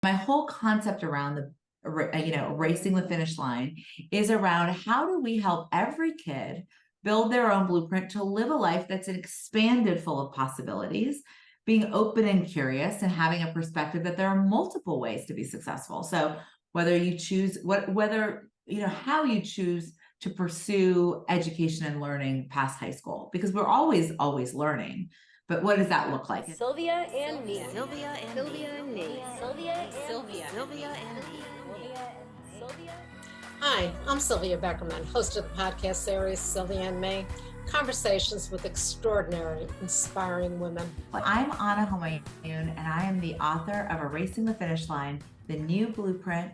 My whole concept around erasing the finish line is around how do we help every kid build their own blueprint to live a life that's expanded, full of possibilities, being open and curious, and having a perspective that there are multiple ways to be successful. So whether you choose how you choose to pursue education and learning past high school, because we're always learning. But what does that look like? Sylvia and me. Sylvia and Sylvia and me. Sylvia and Sylvia. Sylvia and me. Sylvia. Hi, I'm Sylvia Beckerman, host of the podcast series Sylvia and Me, conversations with extraordinary, inspiring women. I'm Homayoun, and I am the author of Erasing the Finish Line, the new blueprint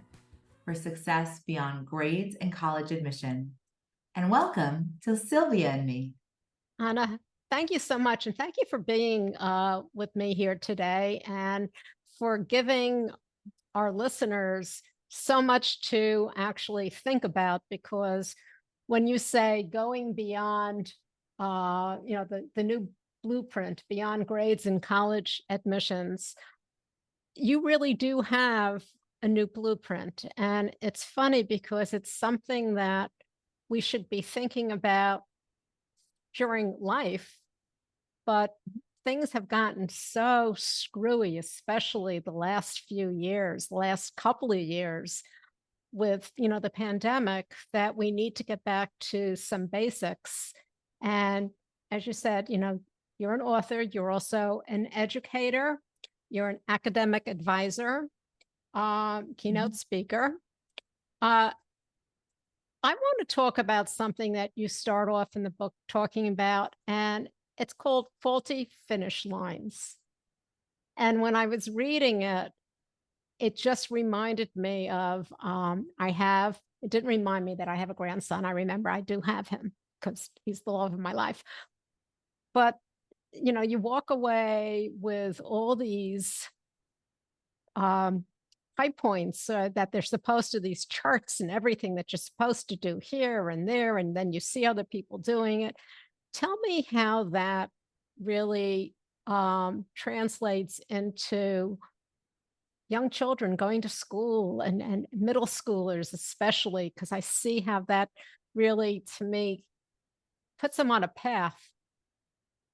for success beyond grades and college admission. And welcome to Sylvia and Me. Anna, thank you so much. And thank you for being with me here today and for giving our listeners so much to actually think about, because when you say going beyond, the new blueprint beyond grades and college admissions, you really do have a new blueprint. And it's funny because it's something that we should be thinking about during life, but things have gotten so screwy, especially the last few years, the last couple of years with, the pandemic, that we need to get back to some basics. And as you said, you're an author, you're also an educator, you're an academic advisor, keynote speaker. I want to talk about something that you start off in the book talking about, and it's called faulty finish lines. And when I was reading it, it just reminded me of, it didn't remind me that I have a grandson. I remember I do have him because he's the love of my life. But, you walk away with all these high points that they're supposed to, these charts and everything that you're supposed to do here and there, and then you see other people doing it. Tell me how that really translates into young children going to school and middle schoolers, especially, because I see how that really, to me, puts them on a path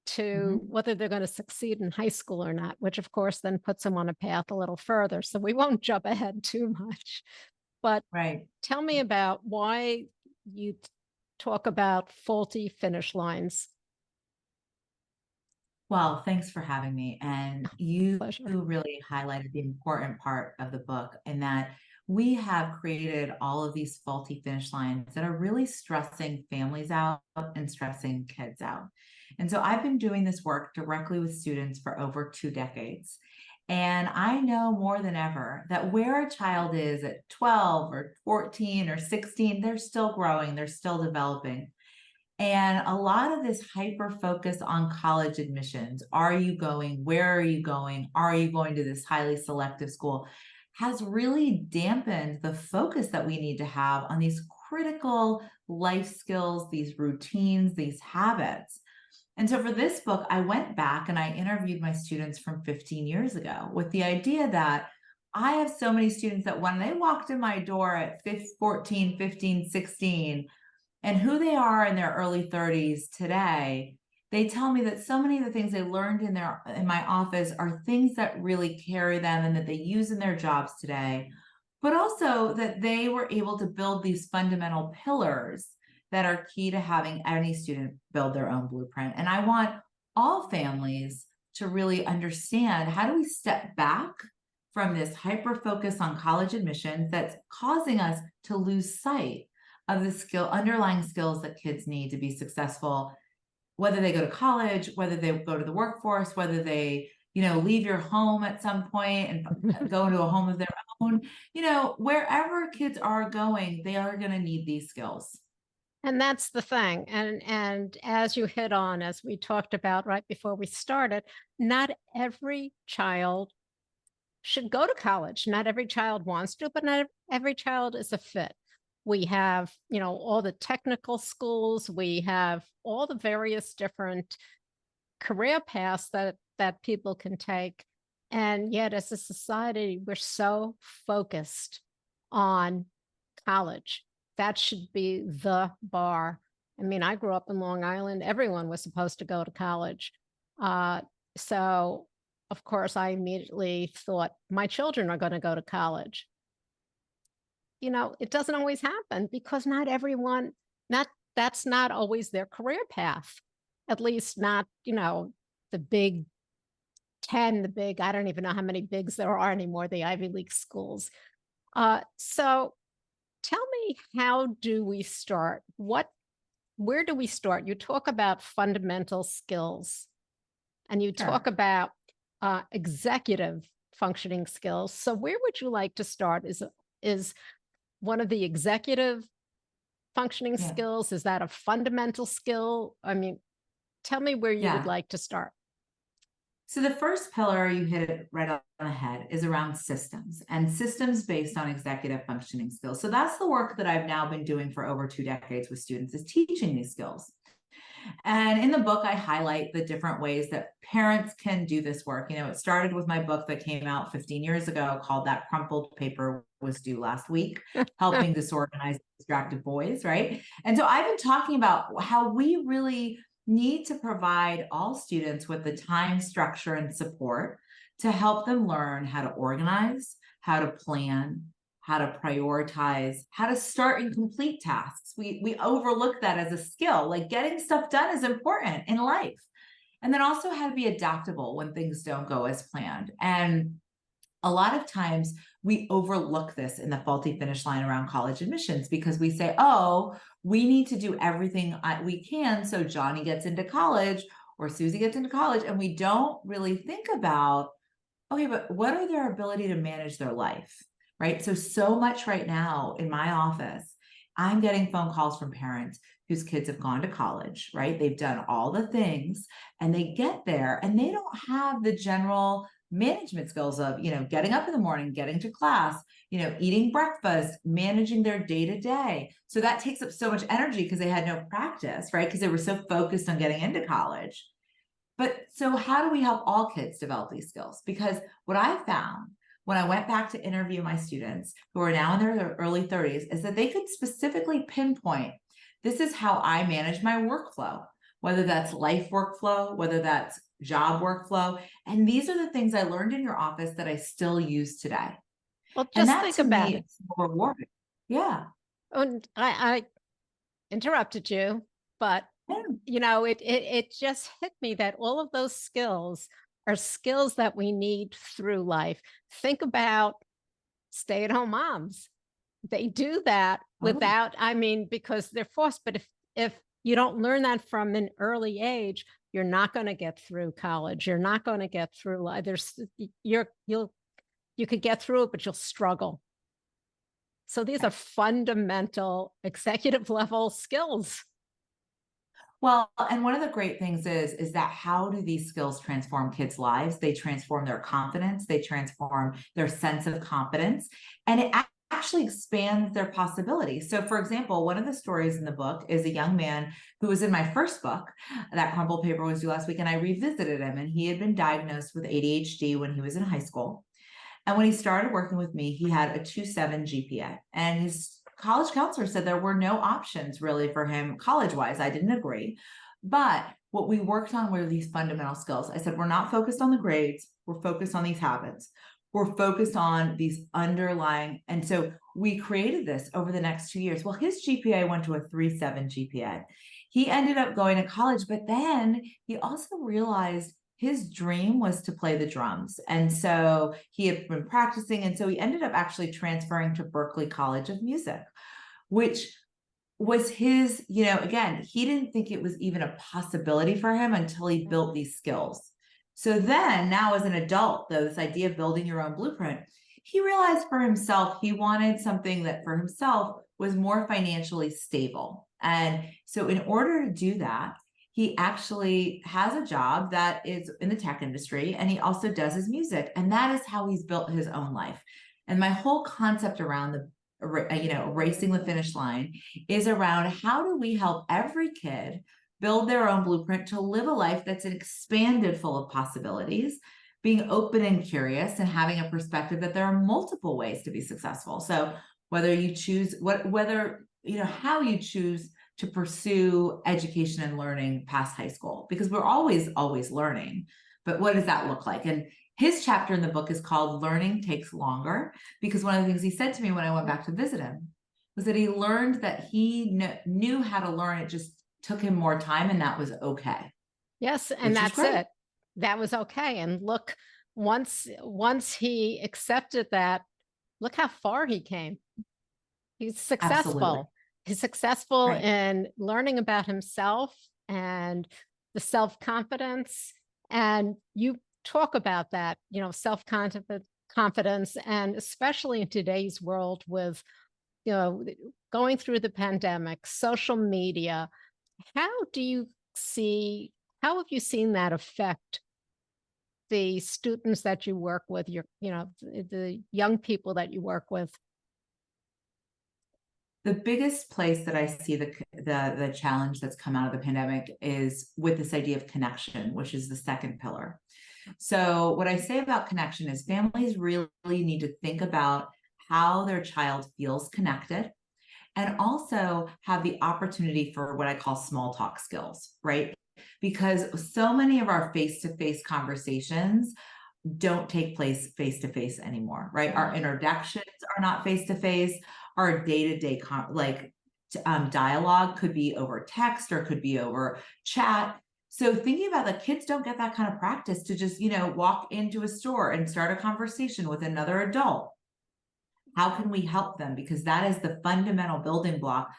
to whether they're going to succeed in high school or not, which of course then puts them on a path a little further. So we won't jump ahead too much, but tell me about why you talk about faulty finish lines. Well, thanks for having me. And you Pleasure. really highlighted the important part of the book, in that we have created all of these faulty finish lines that are really stressing families out and stressing kids out. And so I've been doing this work directly with students for over 2 decades. And I know more than ever that where a child is at 12 or 14 or 16, they're still growing, they're still developing. And a lot of this hyper focus on college admissions, are you going, where are you going, are you going to this highly selective school, has really dampened the focus that we need to have on these critical life skills, these routines, these habits. And so for this book, I went back and I interviewed my students from 15 years ago with the idea that I have so many students that when they walked in my door at 14, 15, 16, and who they are in their early 30s today, they tell me that so many of the things they learned in my office are things that really carry them and that they use in their jobs today, but also that they were able to build these fundamental pillars that are key to having any student build their own blueprint. And I want all families to really understand, how do we step back from this hyper focus on college admissions that's causing us to lose sight of the underlying skills that kids need to be successful, whether they go to college, whether they go to the workforce, whether they, leave your home at some point and go into a home of their own, wherever kids are going, they are going to need these skills. And that's the thing. And as you hit on, as we talked about right before we started, not every child should go to college. Not every child wants to, but not every child is a fit. We have, all the technical schools, we have all the various different career paths that people can take. And yet, as a society, we're so focused on college. That should be the bar. I mean, I grew up in Long Island. Everyone was supposed to go to college. So, of course, I immediately thought my children are going to go to college. You know, it doesn't always happen because not everyone, that's not always their career path. At least not, you know, the big 10, the big, I don't even know how many bigs there are anymore, the Ivy League schools. So tell me, how do we start? Where do we start? You talk about fundamental skills and you talk Sure. about executive functioning skills. So where would you like to start? Is one of the executive functioning Yeah. skills, is that a fundamental skill? I mean, tell me where you would Yeah. like to start. So the first pillar, you hit it right on the head, is around systems, and systems based on executive functioning skills. So that's the work that I've now been doing for over 2 decades with students, is teaching these skills. And in the book, I highlight the different ways that parents can do this work. You know, it started with my book that came out 15 years ago called That Crumpled Paper Was Due Last Week, Helping Disorganized Distracted Boys, right? And so I've been talking about how we really need to provide all students with the time, structure, and support to help them learn how to organize, how to plan, how to prioritize, how to start and complete tasks. We overlook that as a skill. Like, getting stuff done is important in life. And then also how to be adaptable when things don't go as planned. And a lot of times we overlook this in the faulty finish line around college admissions because we say, oh, we need to do everything we can so Johnny gets into college or Susie gets into college. And we don't really think about, okay, but what are their ability to manage their life, right? So much right now in my office, I'm getting phone calls from parents whose kids have gone to college, right? They've done all the things and they get there and they don't have the general management skills of, you know, getting up in the morning, getting to class, you know, eating breakfast, managing their day to day. So that takes up so much energy because they had no practice, right? Because they were so focused on getting into college. But so how do we help all kids develop these skills? Because what I found when I went back to interview my students who are now in their early 30s is that they could specifically pinpoint, this is how I manage my workflow, whether that's life workflow, whether that's job workflow. And these are the things I learned in your office that I still use today. Well, And just that think to about me it. is rewarding. Yeah. And I interrupted you, but Yeah. you know, it just hit me that all of those skills are skills that we need through life. Think about stay-at-home moms. They do that Oh, without, I mean, because they're forced, but if you don't learn that from an early age, you're not going to get through college. You're not going to get through life. You could get through it, but you'll struggle. So these are fundamental executive level skills. well, and one of the great things is that how do these skills transform kids' lives? They transform their confidence, they transform their sense of competence, and it actually expands their possibilities. So, for example, one of the stories in the book is a young man who was in my first book, That Crumpled Paper Was Due Last Week, and I revisited him, and he had been diagnosed with ADHD when he was in high school. And when he started working with me, he had a 2.7 GPA, and his college counselor said there were no options really for him college-wise. I didn't agree. But what we worked on were these fundamental skills. I said, we're not focused on the grades. We're focused on these habits. We're focused on these underlying. And so we created this over the next 2 years. Well, his GPA went to a 3.7 GPA. He ended up going to college, but then he also realized his dream was to play the drums. And so he had been practicing. And so he ended up actually transferring to Berklee College of Music, which was his, you know, again, he didn't think it was even a possibility for him until he built these skills. So then now as an adult, though, this idea of building your own blueprint, he realized for himself, he wanted something that for himself was more financially stable. And so in order to do that, he actually has a job that is in the tech industry, and he also does his music. And that is how he's built his own life. And my whole concept around the, you know, racing the finish line is around how do we help every kid build their own blueprint to live a life that's expanded full of possibilities, being open and curious and having a perspective that there are multiple ways to be successful. So whether you choose how you choose to pursue education and learning past high school, because we're always learning, but what does that look like? And his chapter in the book is called Learning Takes Longer, because one of the things he said to me when I went back to visit him was that he learned that he knew how to learn. It just took him more time, and that was okay. Yes, and that's it. That was okay. And look, once he accepted that, look how far he came. He's successful. Absolutely. He's successful Right. in learning about himself and the self-confidence. And you talk about that, self-confidence, and especially in today's world with, going through the pandemic, social media, how have you seen that affect the students that you work with, the young people that you work with? The biggest place that I see the challenge that's come out of the pandemic is with this idea of connection, which is the second pillar. So what I say about connection is families really need to think about how their child feels connected, and also have the opportunity for what I call small talk skills, right? Because so many of our face-to-face conversations don't take place face-to-face anymore, right? Our introductions are not face-to-face. Our day-to-day dialogue could be over text or could be over chat. So thinking about the kids don't get that kind of practice to just, walk into a store and start a conversation with another adult. How can we help them? Because that is the fundamental building block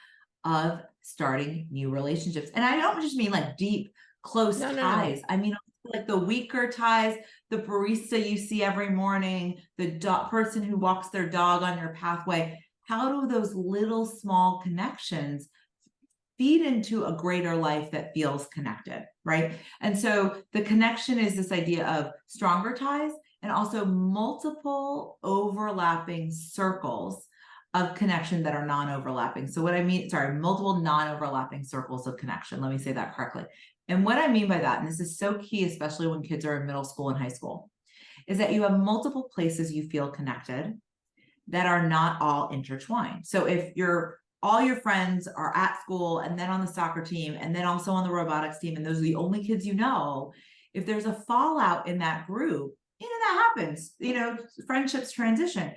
of starting new relationships. And I don't just mean like deep, close ties. No. I mean, like the weaker ties, the barista you see every morning, the person who walks their dog on your pathway. How do those little small connections feed into a greater life that feels connected, right? And so the connection is this idea of stronger ties and also multiple overlapping circles of connection that are non-overlapping. So what I mean, multiple non-overlapping circles of connection. Let me say that correctly. And what I mean by that, and this is so key, especially when kids are in middle school and high school, is that you have multiple places you feel connected that are not all intertwined. So if all your friends are at school and then on the soccer team and then also on the robotics team, and those are the only kids if there's a fallout in that group, that happens, friendships transition,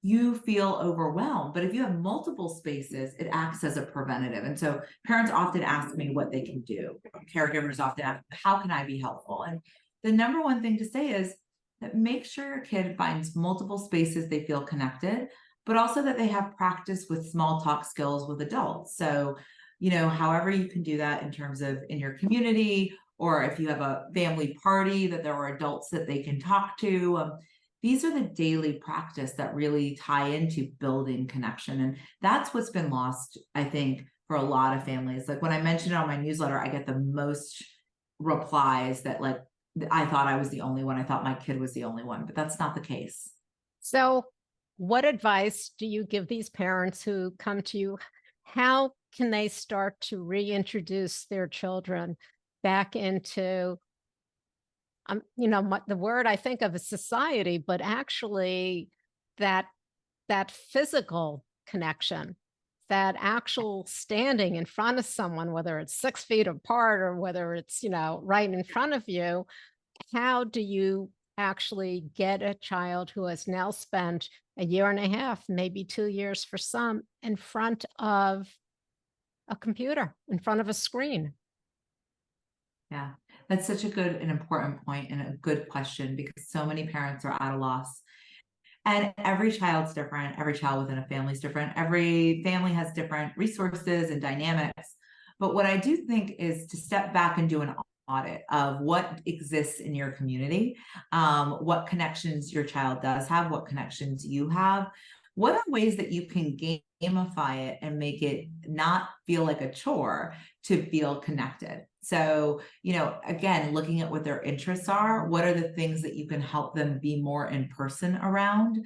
you feel overwhelmed. But if you have multiple spaces, it acts as a preventative. And so parents often ask me what they can do. Caregivers often ask, how can I be helpful? And the number one thing to say is that make sure your kid finds multiple spaces they feel connected, but also that they have practice with small talk skills with adults. So, however you can do that in terms of in your community, or if you have a family party, that there are adults that they can talk to. These are the daily practice that really tie into building connection. And that's what's been lost, I think, for a lot of families. Like when I mentioned it on my newsletter, I get the most replies that I thought I was the only one. I thought my kid was the only one, but that's not the case. So what advice do you give these parents who come to you? How can they start to reintroduce their children back into, the word I think of is society, but actually that physical connection, that actual standing in front of someone, whether it's 6 feet apart or whether it's, right in front of you? How do you actually get a child who has now spent a year and a half, maybe 2 years for some, in front of a computer, in front of a screen? Yeah, that's such a good and important point and a good question, because so many parents are at a loss. And every child's different. Every child within a family is different. Every family has different resources and dynamics. But what I do think is to step back and do an audit of what exists in your community, what connections your child does have, what connections you have. What are ways that you can gamify it and make it not feel like a chore to feel connected? So, again, looking at what their interests are, what are the things that you can help them be more in person around,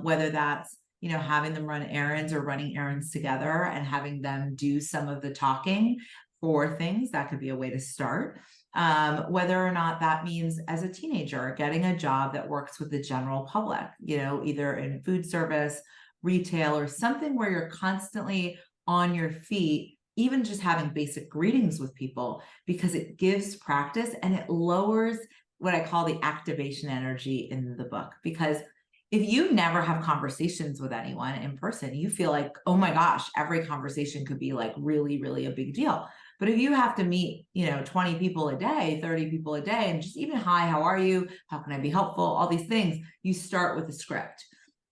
whether that's, having them run errands or running errands together and having them do some of the talking for things. That could be a way to start. Whether or not that means as a teenager, getting a job that works with the general public, either in food service, retail, or something where you're constantly on your feet, even just having basic greetings with people, because it gives practice and it lowers what I call the activation energy in the book. Because if you never have conversations with anyone in person, you feel like, oh my gosh, every conversation could be like really, really a big deal. But if you have to meet, 20 people a day, 30 people a day, and just even, hi, how are you? How can I be helpful? All these things, you start with a script.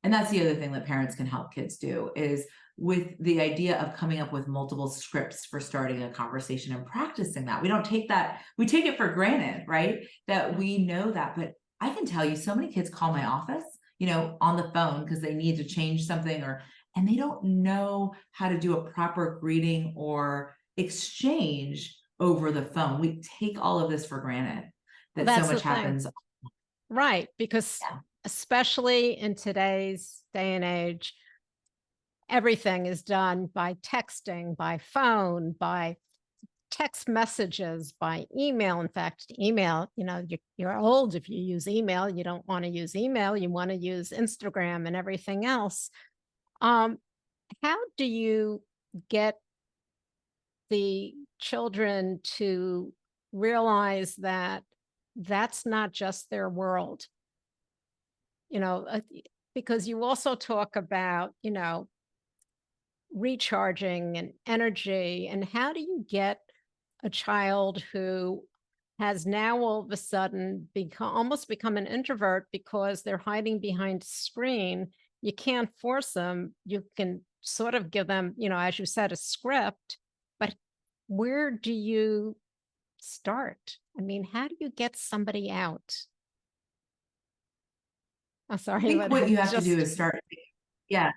And that's the other thing that parents can help kids do, is with the idea of coming up with multiple scripts for starting a conversation and practicing that. We don't take that, we take it for granted, right? That we know that, but I can tell you so many kids call my office, on the phone because they need to change something, and they don't know how to do a proper greeting or exchange over the phone. We take all of this for granted, that That's so much the thing. happens. Right, because Yeah. especially in today's day and age, everything is done by texting, by phone, by text messages, by email. In fact, email, you're old if you use email. You don't want to use email. You want to use Instagram and everything else. How do you get the children to realize that that's not just their world? Because you also talk about, recharging and energy. And how do you get a child who has now all of a sudden almost become an introvert because they're hiding behind a screen? You can't force them. You can sort of give them, as you said, a script, but where do you start? I mean, how do you get somebody out? I'm sorry. I think but what you I have to do just- is start. Yeah.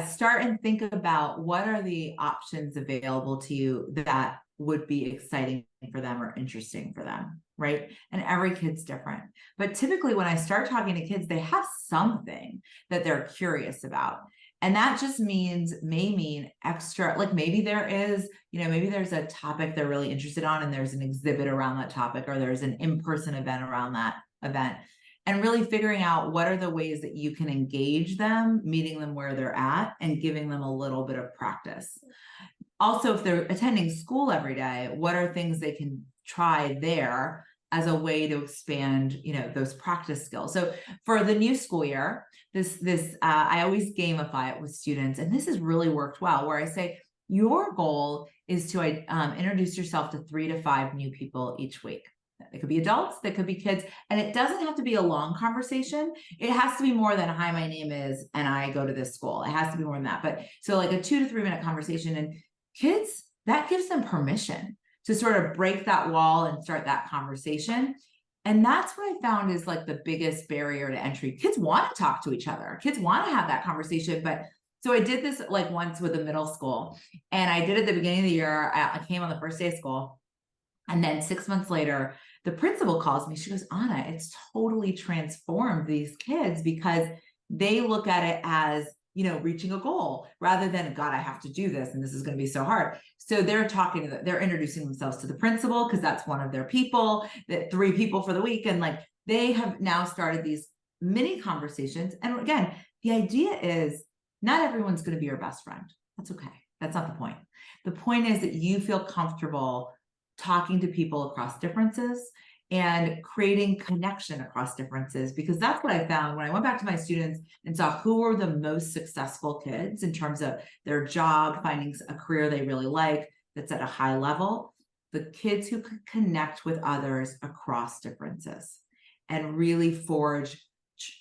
Start and think about what are the options available to you that would be exciting for them or interesting for them, right? And every kid's different. But typically when I start talking to kids, they have something that they're curious about. And that just may mean extra, like maybe there is, maybe there's a topic they're really interested on and there's an exhibit around that topic, or there's an in-person event around that event. And really figuring out what are the ways that you can engage them, meeting them where they're at and giving them a little bit of practice. Also, if they're attending school every day, what are things they can try there as a way to expand, those practice skills? So for the new school year, I always gamify it with students, and this has really worked well, where I say, your goal is to introduce yourself to 3 to 5 new people each week. It could be adults, that could be kids, and it doesn't have to be a long conversation. It has to be more than, hi, my name is, and I go to this school. It has to be more than that. But so like a 2 to 3 minute conversation, and kids, that gives them permission to sort of break that wall and start that conversation. And that's what I found is like the biggest barrier to entry. Kids want to talk to each other. Kids want to have that conversation. But so I did this like once with a middle school, and I did it at the beginning of the year. I came on the first day of school. And then 6 months later, the principal calls me. She goes, Anna, it's totally transformed these kids, because they look at it as, reaching a goal rather than, God, I have to do this and this is going to be so hard. So they're they're introducing themselves to the principal because that's one of their people, that 3 people for the week. And like, they have now started these mini conversations. And again, the idea is not everyone's going to be your best friend. That's okay. That's not the point. The point is that you feel comfortable talking to people across differences and creating connection across differences, because that's what I found when I went back to my students and saw who were the most successful kids in terms of their job, finding a career they really like that's at a high level. The kids who could connect with others across differences and really forge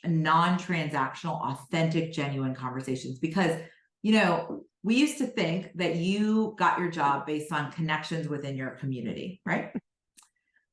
non-transactional, authentic, genuine conversations. Because we used to think that you got your job based on connections within your community, right?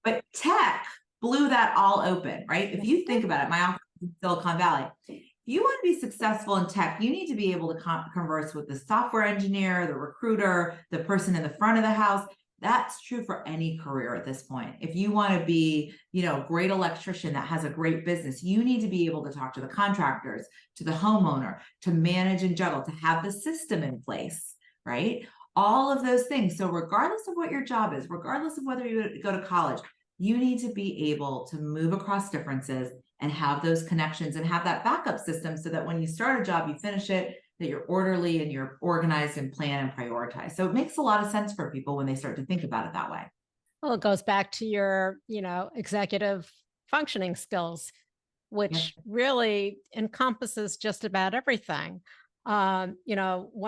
But tech blew that all open, right? If you think about it, my office is in Silicon Valley. If you want to be successful in tech, you need to be able to converse with the software engineer, the recruiter, the person in the front of the house. That's true for any career at this point. If you want to be, a great electrician that has a great business, you need to be able to talk to the contractors, to the homeowner, to manage and juggle, to have the system in place, right? all of those things. So regardless of what your job is, regardless of whether you go to college, you need to be able to move across differences and have those connections and have that backup system so that when you start a job, you finish it, that you're orderly and you're organized and plan and prioritize. So it makes a lot of sense for people when they start to think about it that way. Well, it goes back to your, executive functioning skills, which really encompasses just about everything. One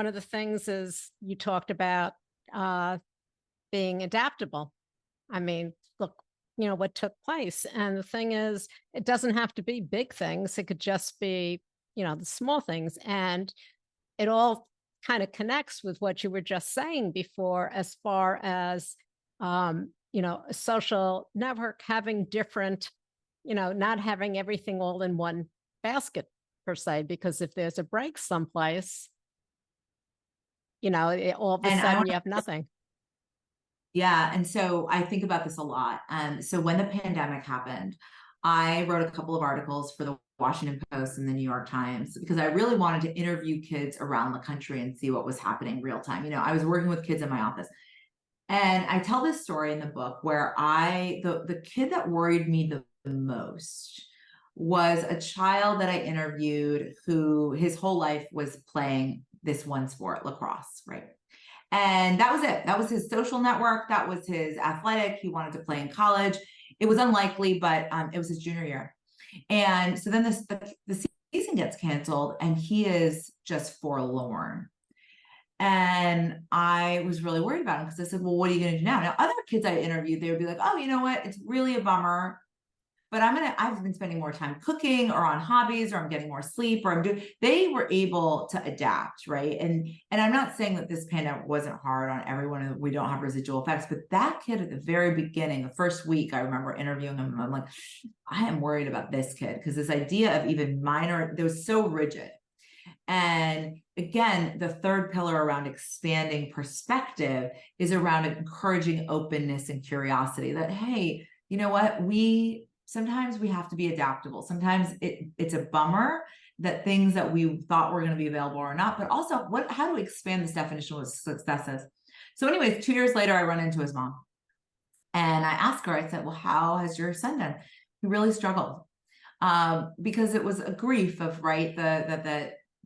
of the things is you talked about being adaptable. I mean, look, what took place. And the thing is, it doesn't have to be big things. It could just be, the small things. And it all kind of connects with what you were just saying before, as far as, a social network having different, not having everything all in one basket per se, because if there's a break someplace, all of a sudden you have nothing. Yeah. And so I think about this a lot. So when the pandemic happened, I wrote a couple of articles for the Washington Post and the New York Times because I really wanted to interview kids around the country and see what was happening real time. I was working with kids in my office. And I tell this story in the book where the kid that worried me the most was a child that I interviewed who his whole life was playing this one sport, lacrosse, right? And that was it. That was his social network. That was his athletic. He wanted to play in college. It was unlikely, but it was his junior year. And so then the season gets canceled and he is just forlorn. And I was really worried about him because I said, well, what are you going to do now? Now, other kids I interviewed, they would be like, oh, you know what? It's really a bummer, but I've been spending more time cooking or on hobbies, or I'm getting more sleep, or they were able to adapt. Right. And I'm not saying that this pandemic wasn't hard on everyone. We don't have residual effects, but that kid at the very beginning, the first week, I remember interviewing him. And I'm like, I am worried about this kid because this idea of even minor, they was so rigid. And again, the third pillar around expanding perspective is around encouraging openness and curiosity that, hey, you know what? Sometimes we have to be adaptable. Sometimes it's a bummer that things that we thought were going to be available are not, but also how do we expand this definition of success is? So anyways, 2 years later, I run into his mom and I asked her, I said, well, how has your son done? He really struggled because it was a grief of, right,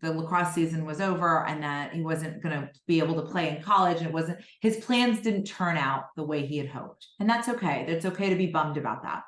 the lacrosse season was over and that he wasn't going to be able to play in college, and his plans didn't turn out the way he had hoped. And that's okay. It's okay to be bummed about that.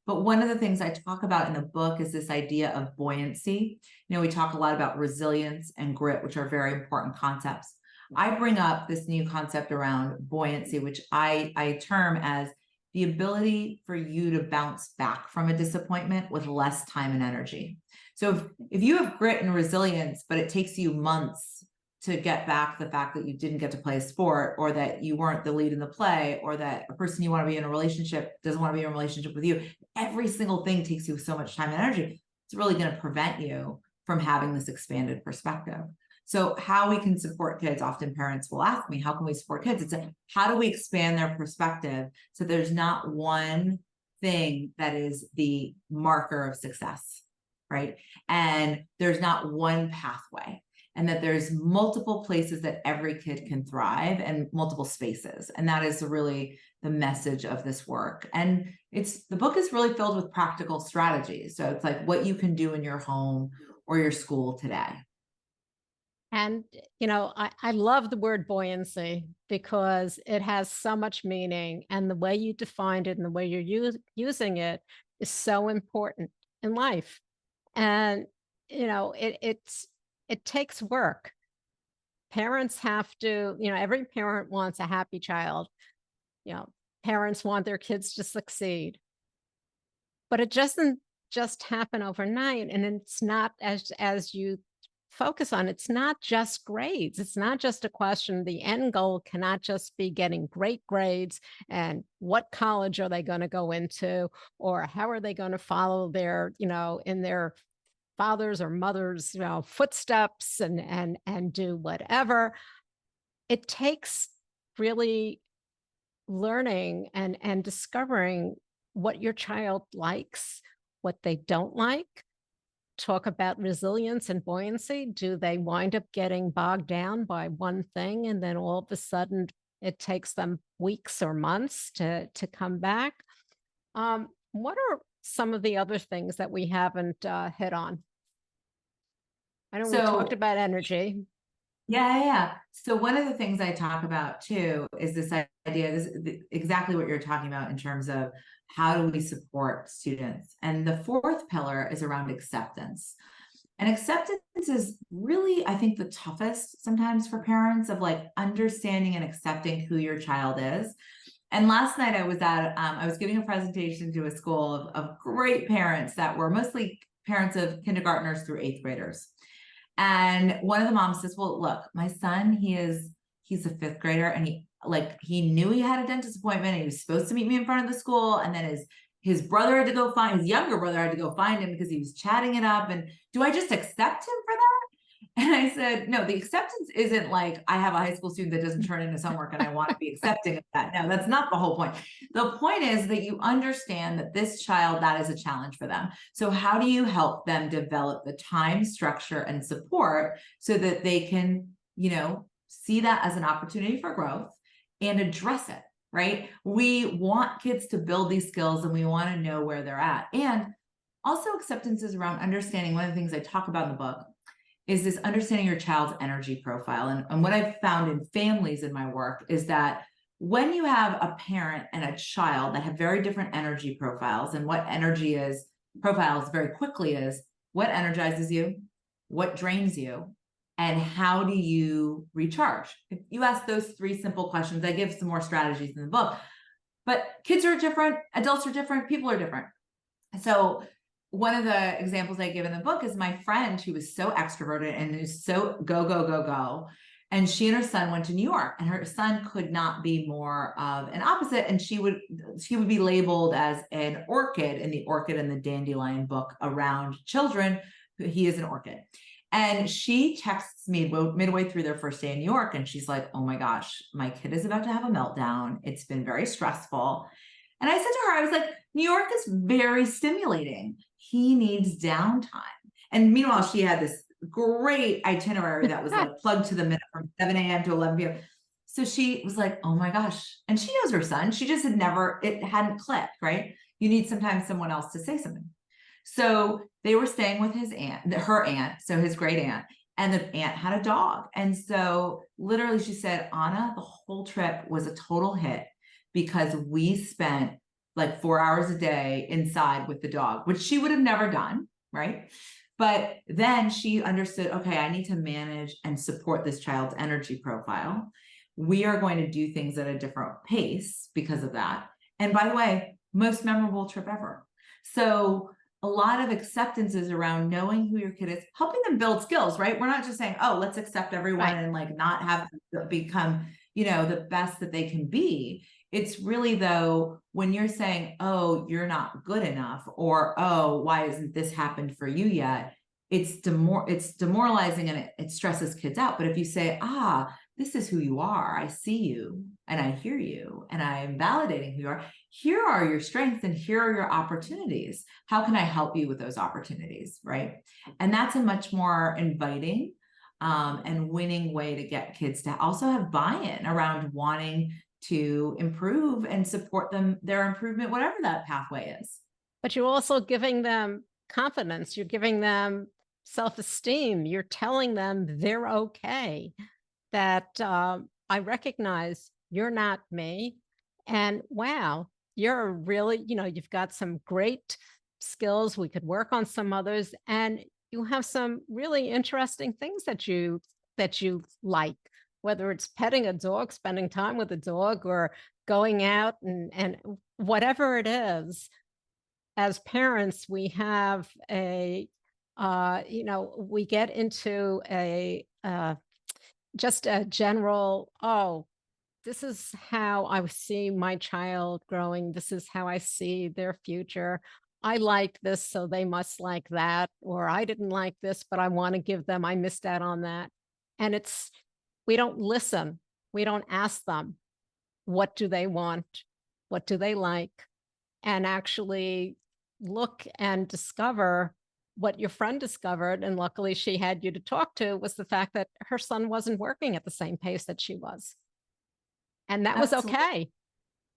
But one of the things I talk about in the book is this idea of buoyancy. We talk a lot about resilience and grit, which are very important concepts. I bring up this new concept around buoyancy, which I term as the ability for you to bounce back from a disappointment with less time and energy. So if you have grit and resilience, but it takes you months to get back the fact that you didn't get to play a sport, or that you weren't the lead in the play, or that a person you want to be in a relationship doesn't want to be in a relationship with you, every single thing takes you so much time and energy. It's really going to prevent you from having this expanded perspective. So how we can support kids, often parents will ask me, how can we support kids? It's how do we expand their perspective so there's not one thing that is the marker of success, right? And there's not one pathway, and that there's multiple places that every kid can thrive, and multiple spaces. And that is really the message of this work. And the book is really filled with practical strategies. So it's like what you can do in your home or your school today. And, I love the word buoyancy because it has so much meaning, and the way you defined it and the way you're using it is so important in life. And, it takes work. Parents have to, every parent wants a happy child. Parents want their kids to succeed. But it doesn't just happen overnight. And it's not, as you focus on, it's not just grades. It's not just a question. The end goal cannot just be getting great grades and what college are they going to go into, or how are they going to follow their, in their father's or mother's, footsteps and do whatever. It takes really learning and discovering what your child likes, what they don't like, talk about resilience and buoyancy? Do they wind up getting bogged down by one thing and then all of a sudden it takes them weeks or months to come back? What are some of the other things that we haven't hit on? I know we talked So about energy. yeah. So one of the things I talk about too is this idea, exactly what you're talking about in terms of how do we support students? And the fourth pillar is around acceptance. And acceptance is really, I think, the toughest sometimes for parents, of like understanding and accepting who your child is. And last night I was giving a presentation to a school of great parents that were mostly parents of kindergartners through eighth graders. And one of the moms says, well, look, my son, he's a fifth grader, and he knew he had a dentist appointment, and he was supposed to meet me in front of the school. And then his brother had to go find, his younger brother had to go find him because he was chatting it up. And do I just accept him for that? And I said, no, the acceptance isn't like I have a high school student that doesn't turn in his homework and I want to be accepting of that. No, that's not the whole point. The point is that you understand that this child, that is a challenge for them. So how do you help them develop the time, structure, and support so that they can, see that as an opportunity for growth and address it, right? We want kids to build these skills and we want to know where they're at. And also acceptance is around understanding. One of the things I talk about in the book is this understanding your child's energy profile. And what I've found in families in my work is that when you have a parent and a child that have very different energy profiles, and what energy profiles very quickly is what energizes you, what drains you, and how do you recharge? If you ask those three simple questions, I give some more strategies in the book, but kids are different, adults are different, people are different. So one of the examples I give in the book is my friend who was so extroverted and is so go. And she and her son went to New York, and her son could not be more of an opposite. And she would be labeled as an orchid in the Orchid and the Dandelion book around children. He is an orchid. And she texts me midway through their first day in New York, and she's like, oh my gosh, my kid is about to have a meltdown. It's been very stressful. And I said to her, I was like, New York is very stimulating. He needs downtime. And meanwhile, she had this great itinerary that was like plugged to the minute from 7 a.m. to 11 p.m. So she was like, oh my gosh. And she knows her son. She just it hadn't clicked, right? You need sometimes someone else to say something. So they were staying with her aunt, so his great aunt, and the aunt had a dog. And so literally she said, Anna, the whole trip was a total hit because we spent like 4 hours a day inside with the dog, which she would have never done, right? But then she understood, okay, I need to manage and support this child's energy profile. We are going to do things at a different pace because of that. And by the way, most memorable trip ever. So a lot of acceptance is around knowing who your kid is, helping them build skills, right? We're not just saying, oh, let's accept everyone and like not have them become, the best that they can be. It's really, though, when you're saying, oh, you're not good enough, or, oh, why isn't this happened for you yet? It's demoralizing and it stresses kids out. But if you say, this is who you are, I see you and I hear you and I am validating who you are. Here are your strengths and here are your opportunities. How can I help you with those opportunities, right? And that's a much more inviting and winning way to get kids to also have buy-in around wanting to improve and support their improvement, whatever that pathway is. But you're also giving them confidence. You're giving them self-esteem. You're telling them they're okay, that I recognize you're not me. And wow, you're really, you've got some great skills. We could work on some others. And you have some really interesting things that you like, whether it's petting a dog, spending time with a dog, or going out and whatever it is. As parents, we have we get into just a general, this is how I see my child growing. This is how I see their future. I like this, so they must like that. Or I didn't like this, but I want to give them, I missed out on that. And we don't listen. We don't ask them, what do they want? What do they like? And actually look and discover what your friend discovered, and luckily she had you to talk to, was the fact that her son wasn't working at the same pace that she was. And that was Absolutely. okay.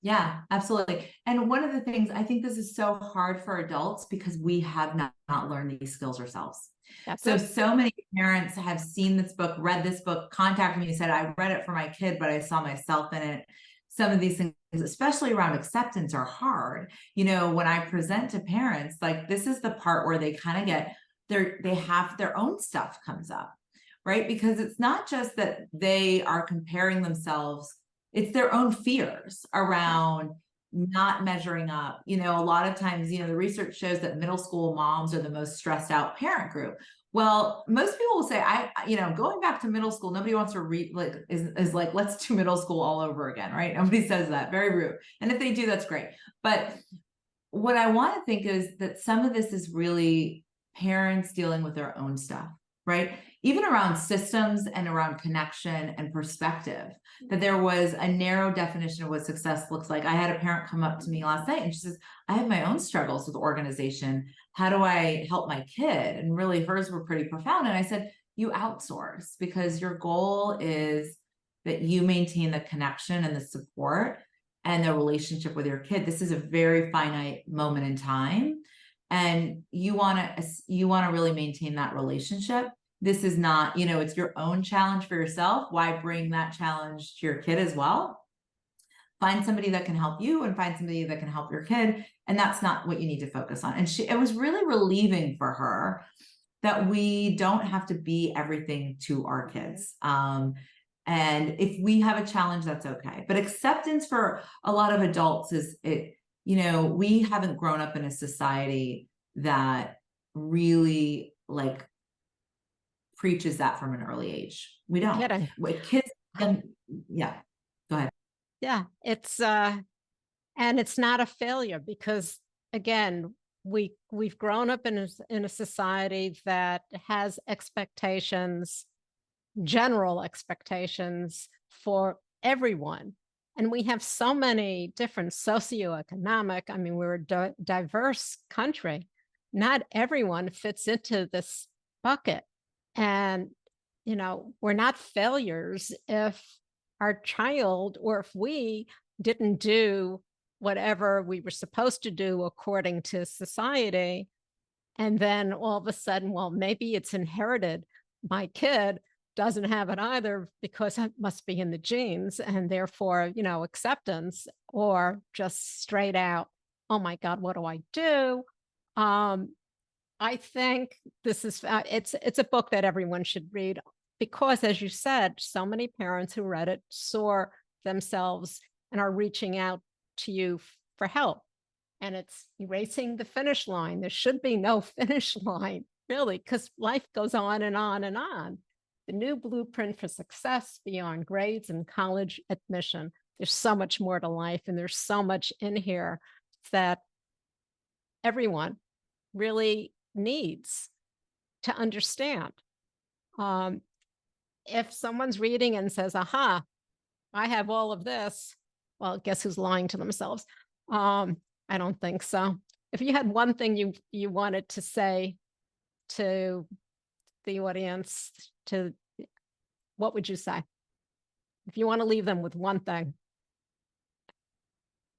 Yeah, absolutely. And one of the things, I think this is so hard for adults because we have not learned these skills ourselves. That's So, it. so many parents have seen this book, read this book, contacted me and said, I read it for my kid, but I saw myself in it. Some of these things, especially around acceptance, are hard. You know, when I present to parents, like this is the part where they kind of get they have their own stuff comes up, right? Because it's not just that they are comparing themselves, it's their own fears around not measuring up. You know, a lot of times, you know, the research shows that middle school moms are the most stressed out parent group. Well, most people will say, you know, going back to middle school, nobody wants to read, like, is like, let's do middle school all over again, right? Nobody says that, very rude. And if they do, that's great. But what I want to think is that some of this is really parents dealing with their own stuff, right? Even around systems and around connection and perspective, that there was a narrow definition of what success looks like. I had a parent come up to me last night and she says, I have my own struggles with organization. How do I help my kid? And really hers were pretty profound. And I said, you outsource, because your goal is that you maintain the connection and the support and the relationship with your kid. This is a very finite moment in time. And you want to really maintain that relationship. This is not, you know, it's your own challenge for yourself. Why bring that challenge to your kid as well? Find somebody that can help you and find somebody that can help your kid. And that's not what you need to focus on. And it was really relieving for her that we don't have to be everything to our kids. And if we have a challenge, that's okay. But acceptance for a lot of adults you know, we haven't grown up in a society that really like preaches that from an early age. We don't. Kidding. With kids, yeah. Go ahead. Yeah, and it's not a failure because, again, we've grown up in a society that has expectations, general expectations for everyone. And we have so many different socioeconomic, I mean, we're a diverse country. Not everyone fits into this bucket. And, you know, we're not failures if our child, or if we didn't do whatever we were supposed to do according to society. And then all of a sudden, well, maybe it's inherited. My kid doesn't have it either because it must be in the genes, and therefore, you know, acceptance, or just straight out, oh my God, what do I do? I think this is, it's a book that everyone should read because, as you said, so many parents who read it saw themselves and are reaching out to you for help. And it's erasing the finish line. There should be no finish line, really, because life goes on and on and on. The new blueprint for success beyond grades and college admission. There's so much more to life, and there's so much in here that everyone really needs to understand. If someone's reading and says, aha, I have all of this, well, guess who's lying to themselves? I don't think so. If you had one thing you wanted to say to the audience, what would you say? If you want to leave them with one thing.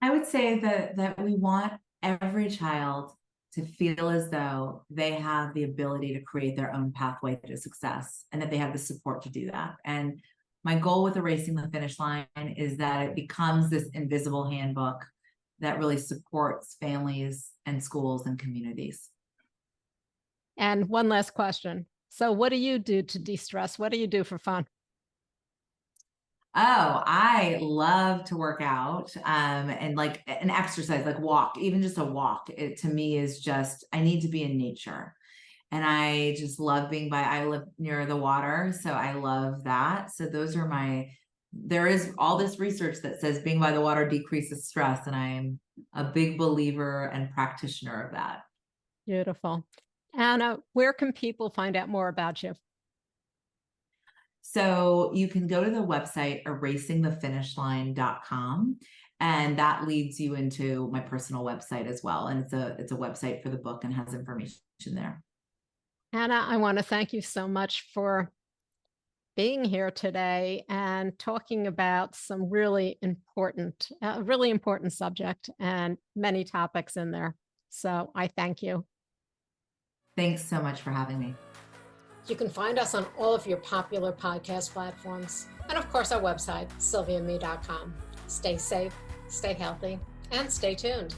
I would say that we want every child to feel as though they have the ability to create their own pathway to success and that they have the support to do that. And my goal with Erasing the Finish Line is that it becomes this invisible handbook that really supports families and schools and communities. And one last question. So what do you do to de-stress? What do you do for fun? Oh, I love to work out and like an exercise, like walk, even just a walk. It to me is just, I need to be in nature. And I just love being I live near the water, so I love that. So those are there is all this research that says being by the water decreases stress. And I'm a big believer and practitioner of that. Beautiful. Anna, where can people find out more about you? So you can go to the website erasingthefinishline.com, and that leads you into my personal website as well. And it's a website for the book and has information there. Anna, I want to thank you so much for being here today and talking about some really important subject and many topics in there. So I thank you. Thanks so much for having me. You can find us on all of your popular podcast platforms. And of course, our website, sylviame.com. Stay safe, stay healthy, and stay tuned.